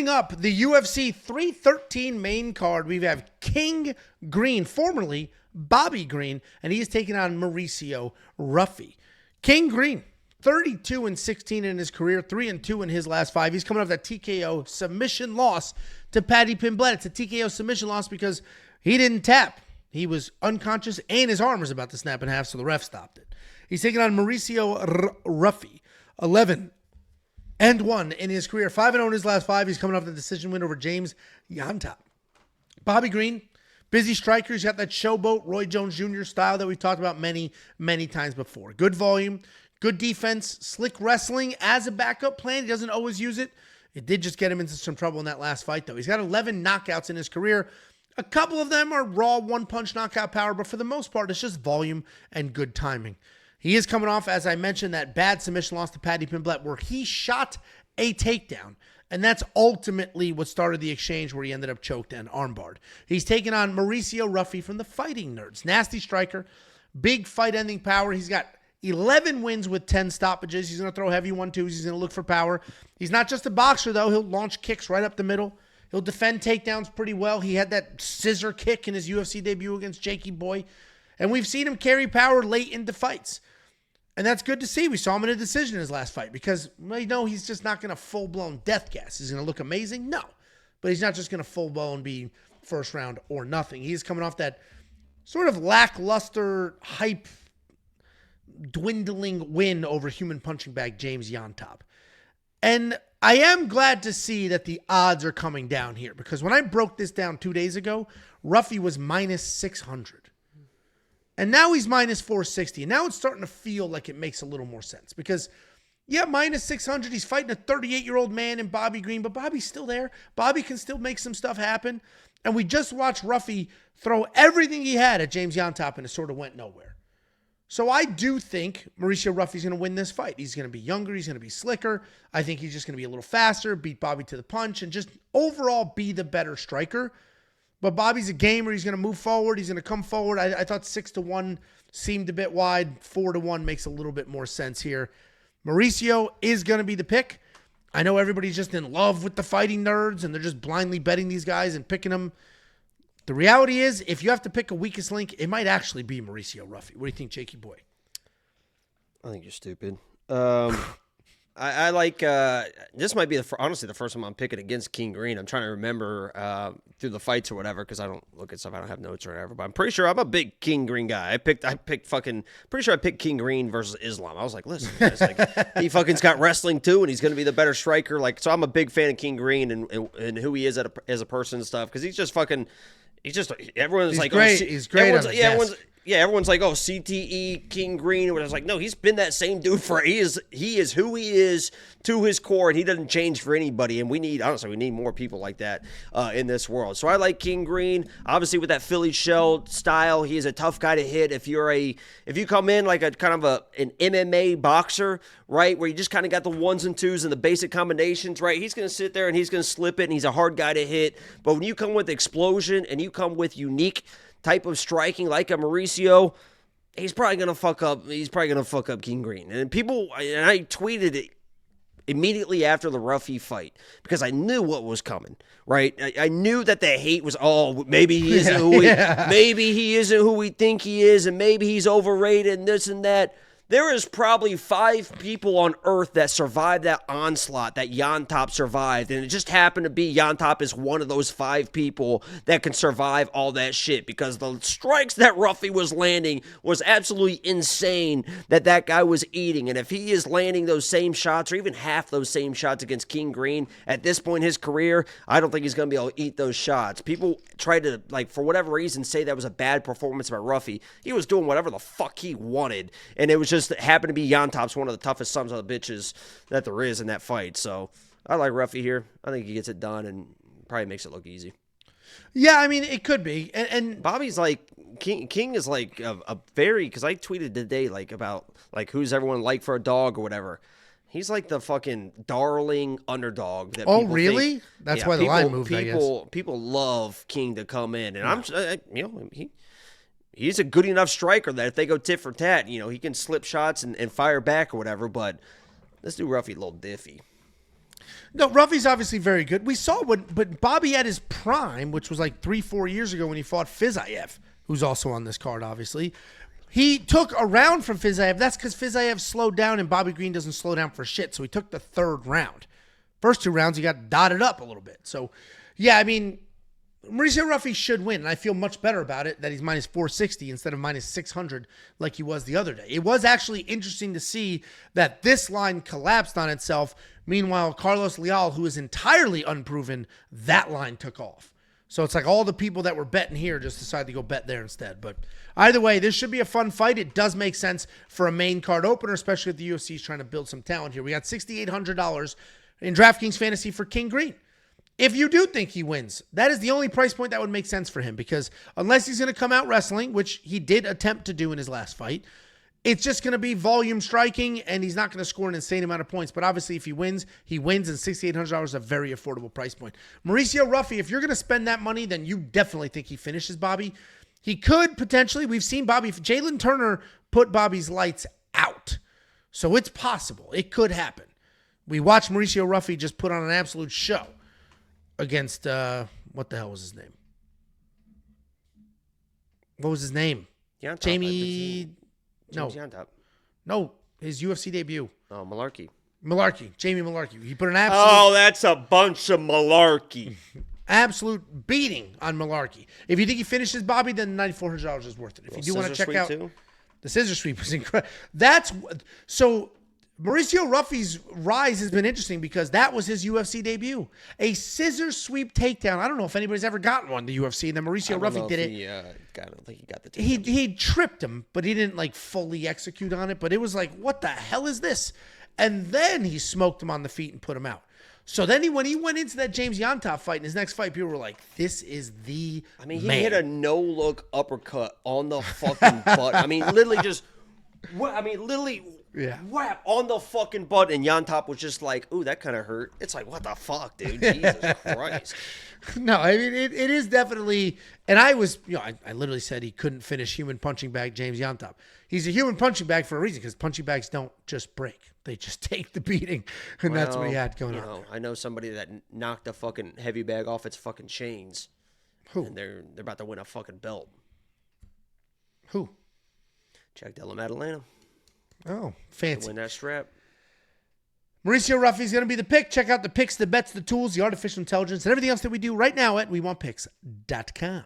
Opening up the UFC 313 main card, we have King Green, formerly Bobby Green, and he is taking on Mauricio Ruffy. King Green, 32-16 in his career, 3-2 in his last 5. He's coming off that TKO submission loss to Paddy Pimblett. It's a TKO submission loss because he didn't tap. He was unconscious and his arm was about to snap in half, so the ref stopped it. He's taking on Mauricio Ruffy, 11-1 in his career, 5-0 in his last 5. He's coming off the decision win over James Yantop. Bobby Green, busy striker. He's got that showboat Roy Jones Jr. style that we've talked about many, many times before. Good volume, good defense, slick wrestling as a backup plan. He doesn't always use it. It did just get him into some trouble in that last fight, though. He's got 11 knockouts in his career. A couple of them are raw one-punch knockout power, but for the most part, it's just volume and good timing. He is coming off, as I mentioned, that bad submission loss to Paddy Pimblett where he shot a takedown. And that's ultimately what started the exchange where he ended up choked and armbarred. He's taking on Mauricio Ruffy from the Fighting Nerds. Nasty striker, big fight-ending power. He's got 11 wins with 10 stoppages. He's going to throw heavy 1-2s. He's going to look for power. He's not just a boxer, though. He'll launch kicks right up the middle. He'll defend takedowns pretty well. He had that scissor kick in his UFC debut against Jakey Boy. And we've seen him carry power late into fights. And that's good to see. We saw him in a decision in his last fight because, well, you know, he's just not going to full-blown death gas. He's going to look amazing? No. But he's not just going to full-blown be first round or nothing. He's coming off that sort of lackluster, hype, dwindling win over human punching bag James Yantop. And I am glad to see that the odds are coming down here because when I broke this down 2 days ago, Ruffy was minus 600. And now he's minus 460. And now it's starting to feel like it makes a little more sense because, yeah, minus 600, he's fighting a 38-year-old man in Bobby Green, but Bobby's still there. Bobby can still make some stuff happen. And we just watched Ruffy throw everything he had at James Yantop and it sort of went nowhere. So I do think Mauricio Ruffy's going to win this fight. He's going to be younger. He's going to be slicker. I think he's just going to be a little faster, beat Bobby to the punch, and just overall be the better striker. But Bobby's a gamer. He's going to move forward. He's going to come forward. I thought 6-1 seemed a bit wide. 4-1 makes a little bit more sense here. Mauricio is going to be the pick. I know everybody's just in love with the Fighting Nerds, and they're just blindly betting these guys and picking them. The reality is, if you have to pick a weakest link, it might actually be Mauricio Ruffy. What do you think, Jakey Boy? I think you're stupid. I like this might be honestly the first time I'm picking against King Green. I'm trying to remember through the fights or whatever because I don't look at stuff. I don't have notes or whatever. But I'm pretty sure I'm a big King Green guy. I picked pretty sure I picked King Green versus Islam. I was like, listen, guys, like, he fucking's got wrestling too, and he's going to be the better striker. Like, so I'm a big fan of King Green and who he is as a person and stuff because he's just fucking. Everyone's like, great. Oh, he's great. Everyone's like, oh, CTE, King Green. And I was like, no, he's been that same dude he is who he is to his core, and he doesn't change for anybody. And we need more people like that in this world. So I like King Green. Obviously, with that Philly shell style, he is a tough guy to hit. If you come in like a kind of an MMA boxer, right, where you just kind of got the 1s and 2s and the basic combinations, right, he's going to sit there and he's going to slip it, and he's a hard guy to hit. But when you come with explosion and you come with unique type of striking like a Mauricio, he's probably gonna fuck up King Green. And I tweeted it immediately after the Ruffy fight because I knew what was coming. Right, I knew that the hate was, maybe he isn't maybe he isn't who we think he is, and maybe he's overrated and this and that. There is probably 5 people on earth that survived that onslaught that Yantop survived, and it just happened to be Yantop is one of those 5 people that can survive all that shit because the strikes that Ruffy was landing was absolutely insane that guy was eating, and if he is landing those same shots or even half those same shots against King Green at this point in his career, I don't think he's going to be able to eat those shots. People try to, like, for whatever reason, say that was a bad performance by Ruffy. He was doing whatever the fuck he wanted, and it was just happened to be Yantop's one of the toughest sons of the bitches that there is in that fight. So I like Ruffy here. I think he gets it done and probably makes it look easy. Yeah, I mean, it could be. And Bobby's like, King is like a very, because I tweeted today like about like who's everyone like for a dog or whatever. He's like the fucking darling underdog. That people really? Think, That's why the line moved, I guess. People love King to come in. And he's a good enough striker that if they go tit for tat, he can slip shots and fire back or whatever. But let's do Ruffy a little diffy. No, Ruffy's obviously very good. We saw but Bobby at his prime, which was like 3-4 years ago when he fought Fiziev, who's also on this card, obviously. He took a round from Fiziev. That's because Fiziev slowed down and Bobby Green doesn't slow down for shit. So he took the third round. First 2 rounds, he got dotted up a little bit. So, yeah, I mean, Mauricio Ruffy should win, and I feel much better about it that he's minus 460 instead of minus 600 like he was the other day. It was actually interesting to see that this line collapsed on itself. Meanwhile, Carlos Leal, who is entirely unproven, that line took off. So it's like all the people that were betting here just decided to go bet there instead. But either way, this should be a fun fight. It does make sense for a main card opener, especially if the UFC is trying to build some talent here. We got $6,800 in DraftKings Fantasy for King Green. If you do think he wins, that is the only price point that would make sense for him, because unless he's going to come out wrestling, which he did attempt to do in his last fight, it's just going to be volume striking, and he's not going to score an insane amount of points. But obviously, if he wins, and $6,800 is a very affordable price point. Mauricio Ruffy, if you're going to spend that money, then you definitely think he finishes Bobby. He could potentially. We've seen Bobby. Jalen Turner put Bobby's lights out. So it's possible. It could happen. We watched Mauricio Ruffy just put on an absolute show against, what the hell was his name? What was his name? Jamie... No, his UFC debut. Oh, Malarkey. Jamie Malarkey. He put an absolute... Oh, that's a bunch of malarkey. Absolute beating on Malarkey. If you think he finishes Bobby, then $9,400 is worth it. If you do want to check out... Too? The scissor sweep was incredible. So Mauricio Ruffy's rise has been interesting because that was his UFC debut. A scissor sweep takedown. I don't know if anybody's ever gotten one in the UFC, and then Mauricio Ruffy did it. I don't think he got the takedown. He tripped him, but he didn't like fully execute on it. But it was like, what the hell is this? And then he smoked him on the feet and put him out. So then when he went into that James Yontop fight, in his next fight, people were like, this is the he man. hit a no-look uppercut on the fucking butt. I mean, literally just... whap on the fucking butt, and Yontop was just like, ooh, that kind of hurt. It's like, what the fuck, dude? Jesus Christ. No, I mean, it is definitely, and I was, I literally said he couldn't finish human punching bag James Yontop. He's a human punching bag for a reason, because punching bags don't just break. They just take the beating, and that's what he had going on. I know somebody that knocked a fucking heavy bag off its fucking chains. Who? And they're about to win a fucking belt. Who? Jack Della Maddalena. Oh, fancy. Win that strap. Mauricio Ruffy is going to be the pick. Check out the picks, the bets, the tools, the artificial intelligence, and everything else that we do right now at WeWantPicks.com.